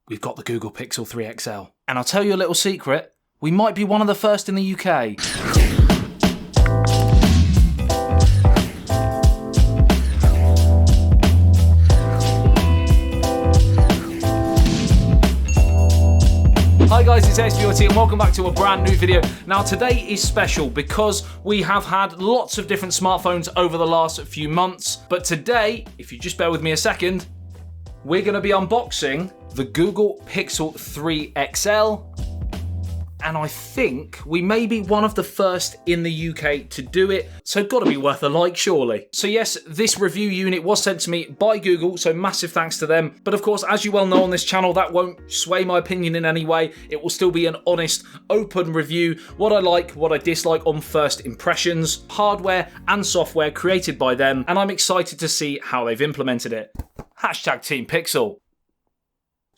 we've got the Google Pixel 3 XL. And I'll tell you a little secret, we might be one of the first in the UK. Hi guys, it's ASBYT and welcome back to a brand new video. Now today is special because we have had lots of different smartphones over the last few months, but today, if you just bear with me a second, we're going to be unboxing the Google Pixel 3 XL, and I think we may be one of the first in the UK to do it, so got to be worth a like surely. So yes, this review unit was sent to me by Google, so massive thanks to them. But of course, as you well know on this channel, that won't sway my opinion in any way. It will still be an honest, open review, what I like, what I dislike on first impressions, hardware and software created by them, and I'm excited to see how they've implemented it. Hashtag Team Pixel.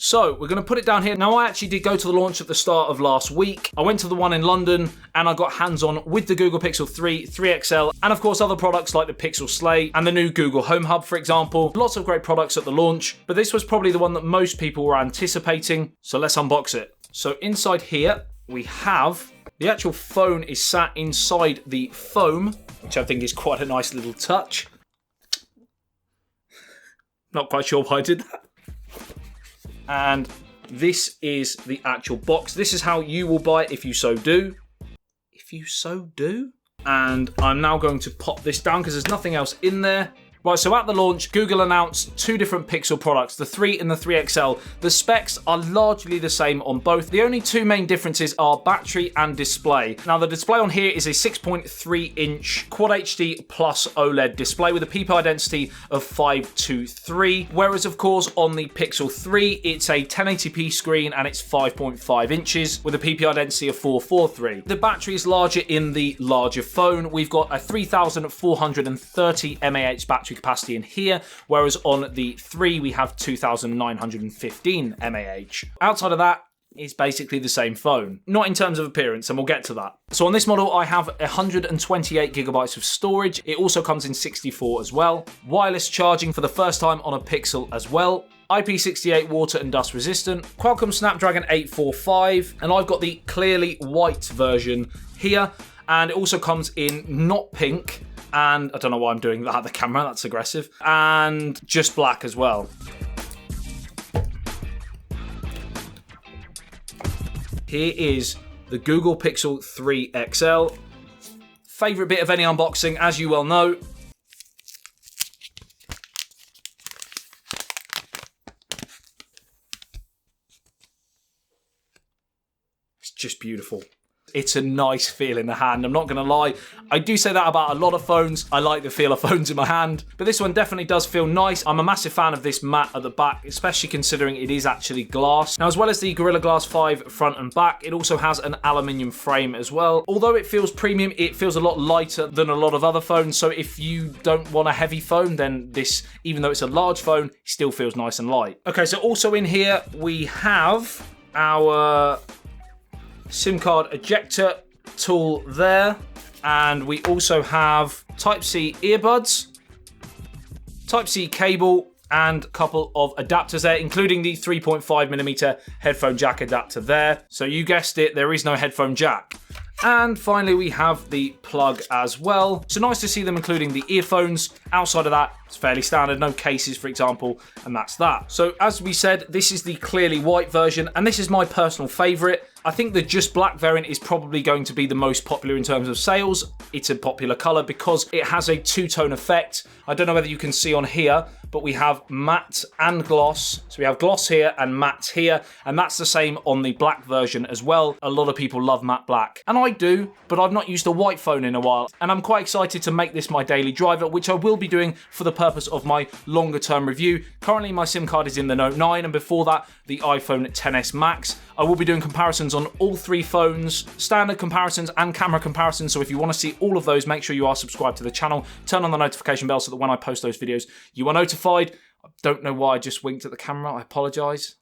So, we're going to put it down here. Now, I actually did go to the launch at the start of last week. I went to the one in London and I got hands-on with the Google Pixel 3 XL, and of course other products like the Pixel Slate and the new Google Home Hub, for example. Lots of great products at the launch, but this was probably the one that most people were anticipating. So let's unbox it. So inside here, we have the actual phone is sat inside the foam, which I think is quite a nice little touch. Not quite sure why I did that. And this is the actual box. This is how you will buy it if you so do. If you so do. And I'm now going to pop this down because there's nothing else in there. Right, so at the launch, Google announced two different Pixel products, the 3 and the 3 XL. The specs are largely the same on both. The only two main differences are battery and display. Now, the display on here is a 6.3-inch Quad HD Plus OLED display with a PPI density of 523, whereas, of course, on the Pixel 3, it's a 1080p screen and it's 5.5 inches with a PPI density of 443. The battery is larger in the larger phone. We've got a 3,430 mAh battery capacity in here, whereas on the 3 we have 2,915 mAh. Outside of that, it's basically the same phone. Not in terms of appearance, and we'll get to that. So on this model, I have 128 gigabytes of storage. It also comes in 64 as well. Wireless charging for the first time on a Pixel as well. IP68 water and dust resistant. Qualcomm Snapdragon 845, and I've got the clearly white version here, and it also comes in not pink, and I don't know why I'm doing that at the camera, that's aggressive, and just black as well. Here is the Google Pixel 3 XL. Favorite bit of any unboxing, as you well know. It's just beautiful. It's a nice feel in the hand, I'm not going to lie. I do say that about a lot of phones. I like the feel of phones in my hand, but this one definitely does feel nice. I'm a massive fan of this matte at the back, especially considering it is actually glass. Now, as well as the Gorilla Glass 5 front and back, it also has an aluminium frame as well. Although it feels premium, it feels a lot lighter than a lot of other phones, so if you don't want a heavy phone, then this, even though it's a large phone, still feels nice and light. Okay, so also in here, we have our SIM card ejector tool there, and we also have Type-C earbuds, Type-C cable, and a couple of adapters there, including the 3.5mm headphone jack adapter there. So you guessed it, there is no headphone jack. And finally, we have the plug as well. So nice to see them including the earphones. Outside of that, it's fairly standard, no cases, for example, and that's that. So as we said, this is the clearly white version, and this is my personal favorite. I think the just black variant is probably going to be the most popular in terms of sales. It's a popular color because it has a two-tone effect. I don't know whether you can see on here, but we have matte and gloss. So we have gloss here and matte here, and that's the same on the black version as well. A lot of people love matte black, and I do, but I've not used a white phone in a while, and I'm quite excited to make this my daily driver, which I will be doing for the purpose of my longer term review. Currently, my SIM card is in the Note 9, and before that, the iPhone XS Max. I will be doing comparisons on all three phones, standard comparisons and camera comparisons, so if you want to see all of those, make sure you are subscribed to the channel, turn on the notification bell so that when I post those videos, you are notified. I don't know why I just winked at the camera, I apologise.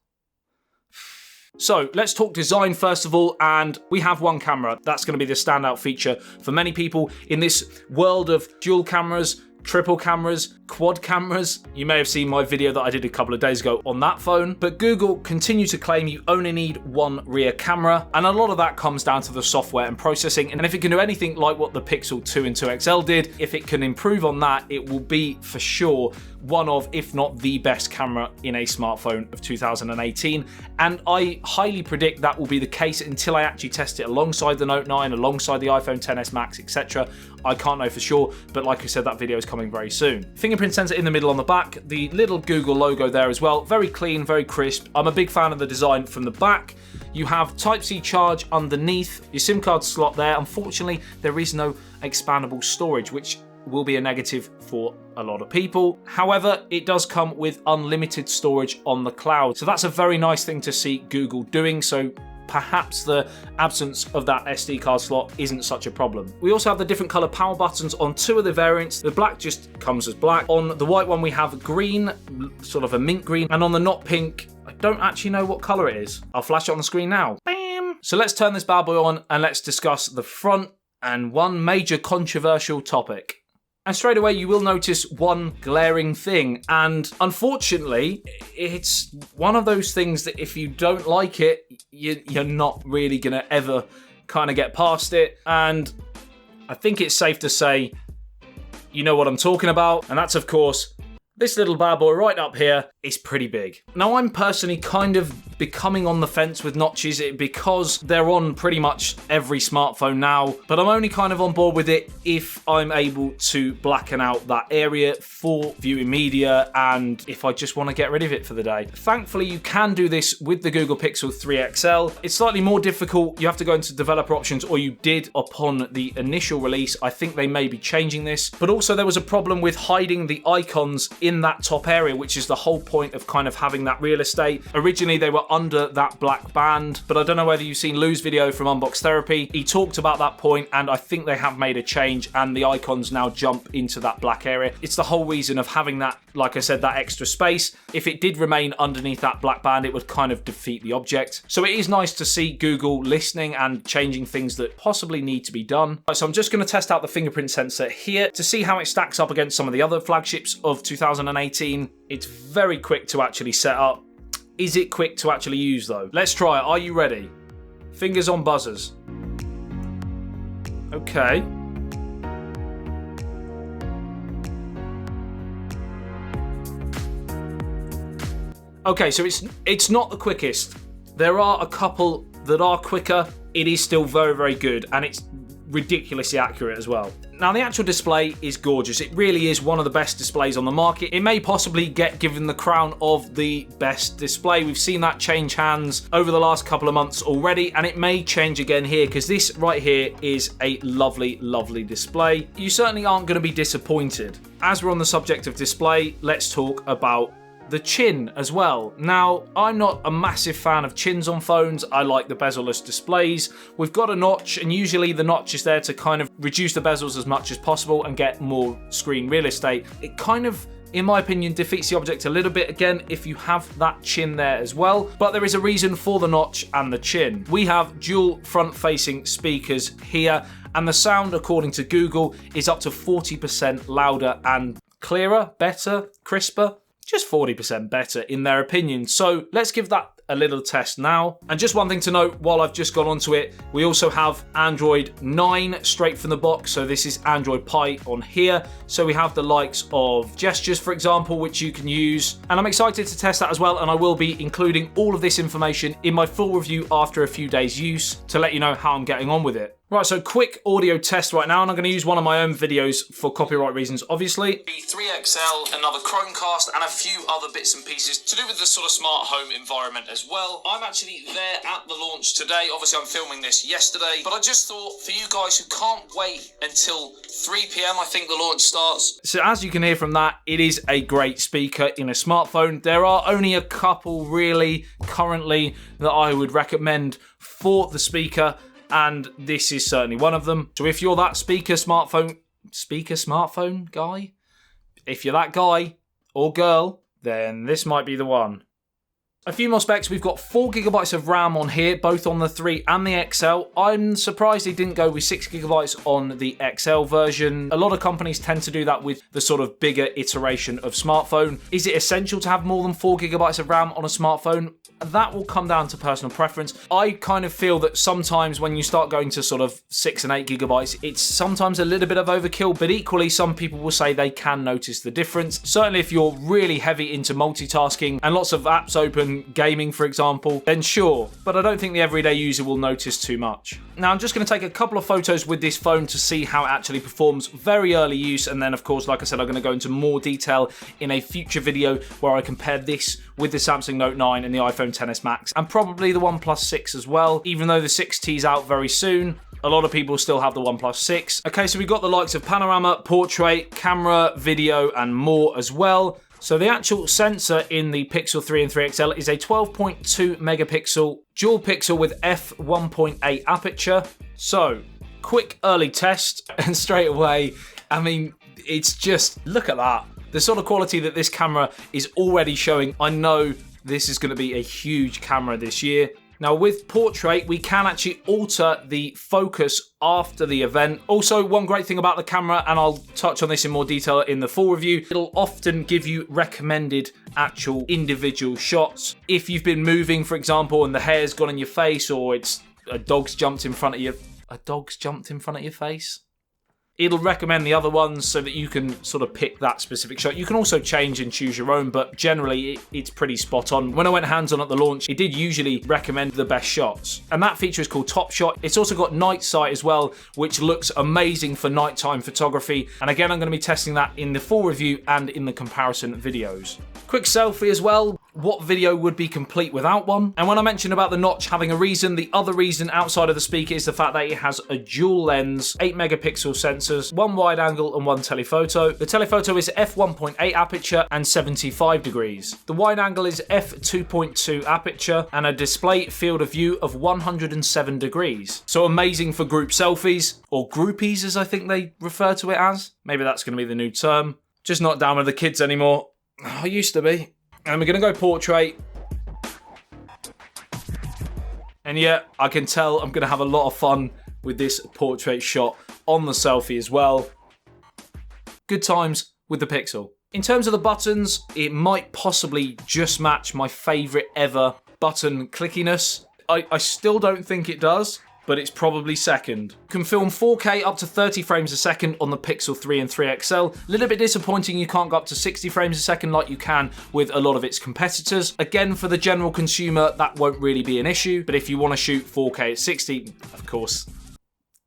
So let's talk design first of all, and we have one camera. That's going to be the standout feature for many people in this world of dual cameras. triple cameras, quad cameras. You may have seen my video that I did a couple of days ago on that phone, but Google continue to claim you only need one rear camera, and a lot of that comes down to the software and processing. And if it can do anything like what the Pixel 2 and 2 XL did, if it can improve on that, it will be for sure one of, if not the best camera in a smartphone of 2018. And I highly predict that will be the case until I actually test it alongside the Note 9, alongside the iPhone XS Max, etc. I can't know for sure, but like I said, that video is coming very soon. Fingerprint sensor in the middle on the back, the little Google logo there as well. Very clean, very crisp. I'm a big fan of the design from the back. You have Type-C charge underneath, your SIM card slot there. Unfortunately, there is no expandable storage, which will be a negative for a lot of people. However, it does come with unlimited storage on the cloud. So that's a very nice thing to see Google doing. So perhaps the absence of that SD card slot isn't such a problem. We also have the different color power buttons on two of the variants. The black just comes as black. On the white one, we have green, sort of a mint green. And on the not pink, I don't actually know what color it is. I'll flash it on the screen now. Bam! So let's turn this bad boy on and let's discuss the front and one major controversial topic. And straight away, you will notice one glaring thing. And unfortunately, it's one of those things that if you don't like it, you're not really going to ever kind of get past it. And I think it's safe to say, you know what I'm talking about. And that's, of course, this little bad boy right up here is pretty big. Now, I'm personally kind of becoming on the fence with notches because they're on pretty much every smartphone now, but I'm only kind of on board with it if I'm able to blacken out that area for viewing media and if I just want to get rid of it for the day. Thankfully, you can do this with the Google Pixel 3 XL. It's slightly more difficult. You have to go into developer options, or you did upon the initial release. I think they may be changing this, but also there was a problem with hiding the icons in that top area, which is the whole point of kind of having that real estate. Originally, they were under that black band, but I don't know whether you've seen Lou's video from Unbox Therapy. He talked about that point, and I think they have made a change, and the icons now jump into that black area. It's the whole reason of having that, like I said, that extra space. If it did remain underneath that black band, it would kind of defeat the object. So it is nice to see Google listening and changing things that possibly need to be done. So I'm just going to test out the fingerprint sensor here to see how it stacks up against some of the other flagships of 2018. It's very quick to actually set up. Is it quick to actually use though? Let's try it. Are you ready? Fingers on buzzers. Okay. Okay, so it's not the quickest. There are a couple that are quicker. It is still very, very good, and it's ridiculously accurate as well. Now, the actual display is gorgeous. It really is one of the best displays on the market. It may possibly get given the crown of the best display. We've seen that change hands over the last couple of months already, and it may change again here because this right here is a lovely, lovely display. You certainly aren't going to be disappointed. As we're on the subject of display, let's talk about the chin as well. Now, I'm not a massive fan of chins on phones. I like the bezel-less displays. We've got a notch, and usually the notch is there to kind of reduce the bezels as much as possible and get more screen real estate. It kind of, in my opinion, defeats the object a little bit again if you have that chin there as well, but there is a reason for the notch and the chin. We have dual front-facing speakers here, and the sound, according to Google, is up to 40% louder and clearer, better, crisper. Just 40% better in their opinion. So let's give that a little test now. And just one thing to note while I've just gone onto it, we also have Android 9 straight from the box. So this is Android Pie on here. So we have the likes of gestures, for example, which you can use. And I'm excited to test that as well. And I will be including all of this information in my full review after a few days use to let you know how I'm getting on with it. Right, so quick audio test right now, and I'm going to use one of my own videos for copyright reasons, obviously. The 3XL, another Chromecast, and a few other bits and pieces to do with the sort of smart home environment as well. I'm actually there at the launch today. Obviously, I'm filming this yesterday, but I just thought for you guys who can't wait until 3 p.m, I think the launch starts. So as you can hear from that, it is a great speaker in a smartphone. There are only a couple really currently that I would recommend for the speaker, and this is certainly one of them. So if you're that speaker smartphone guy, if you're that guy or girl, then this might be the one. A few more specs. We've got 4GB of RAM on here, both on the 3 and the XL. I'm surprised they didn't go with 6GB on the XL version. A lot of companies tend to do that with the sort of bigger iteration of smartphone. Is it essential to have more than 4GB of RAM on a smartphone? That will come down to personal preference. I kind of feel that sometimes when you start going to sort of 6 and 8GB, it's sometimes a little bit of overkill, but equally some people will say they can notice the difference. Certainly if you're really heavy into multitasking and lots of apps open, gaming for example, then sure, but I don't think the everyday user will notice too much. Now I'm just going to take a couple of photos with this phone to see how it actually performs. Very early use, and then of course, like I said, I'm going to go into more detail in a future video where I compare this with the Samsung Note 9 and the iPhone XS Max, and probably the OnePlus 6 as well, even though the 6T is out very soon. A lot of people still have the OnePlus 6. Okay, so we've got the likes of panorama, portrait, camera, video, and more as well. So the actual sensor in the Pixel 3 and 3 XL is a 12.2 megapixel dual pixel with f1.8 aperture. So, quick early test, and straight away, I mean, it's just, look at that. The sort of quality that this camera is already showing, I know this is going to be a huge camera this year. Now with portrait, we can actually alter the focus after the event. Also, one great thing about the camera, and I'll touch on this in more detail in the full review, it'll often give you recommended actual individual shots. If you've been moving, for example, and the hair's gone in your face, or it's a dog's jumped in front of you. A dog's jumped in front of your face? It'll recommend the other ones so that you can sort of pick that specific shot. You can also change and choose your own, but generally it's pretty spot on. When I went hands-on at the launch, it did usually recommend the best shots. And that feature is called Top Shot. It's also got night sight as well, which looks amazing for nighttime photography. And again, I'm going to be testing that in the full review and in the comparison videos. Quick selfie as well. What video would be complete without one? And when I mentioned about the notch having a reason, the other reason outside of the speaker is the fact that it has a dual lens, 8 megapixel sensors, one wide angle and one telephoto. The telephoto is f1.8 aperture and 75 degrees. The wide angle is f2.2 aperture and a display field of view of 107 degrees. So amazing for group selfies, or groupies as I think they refer to it as. Maybe that's going to be the new term. Just not down with the kids anymore. I used to be. And we're going to go portrait. And yeah, I can tell I'm going to have a lot of fun with this portrait shot on the selfie as well. Good times with the Pixel. In terms of the buttons, it might possibly just match my favourite ever button clickiness. I still don't think it does, but it's probably second. Can film 4K up to 30 frames a second on the Pixel 3 and 3 XL. A little bit disappointing you can't go up to 60 frames a second like you can with a lot of its competitors. Again, for the general consumer, that won't really be an issue, but if you want to shoot 4K at 60, of course,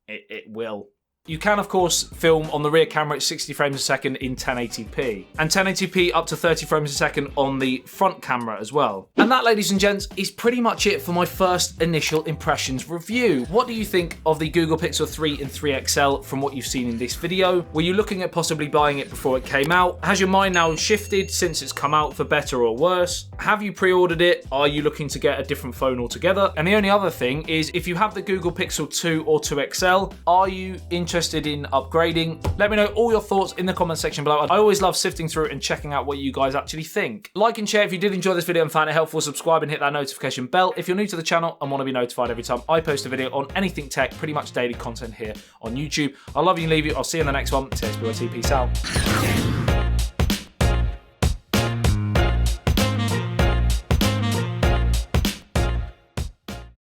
it will. You can, of course, film on the rear camera at 60 frames a second in 1080p, and 1080p up to 30 frames a second on the front camera as well. And that, ladies and gents, is pretty much it for my first initial impressions review. What do you think of the Google Pixel 3 and 3 XL from what you've seen in this video? Were you looking at possibly buying it before it came out? Has your mind now shifted since it's come out, for better or worse? Have you pre-ordered it? Are you looking to get a different phone altogether? And the only other thing is, if you have the Google Pixel 2 or 2 XL, are you interested in upgrading? Let me know all your thoughts in the comment section below. I always love sifting through and checking out what you guys actually think. Like and share if you did enjoy this video and found it helpful. Subscribe and hit that notification bell if you're new to the channel and want to be notified every time I post a video on anything tech. Pretty much daily content here on YouTube. I love you and leave you. I'll see you in the next one. ASBYT, peace out.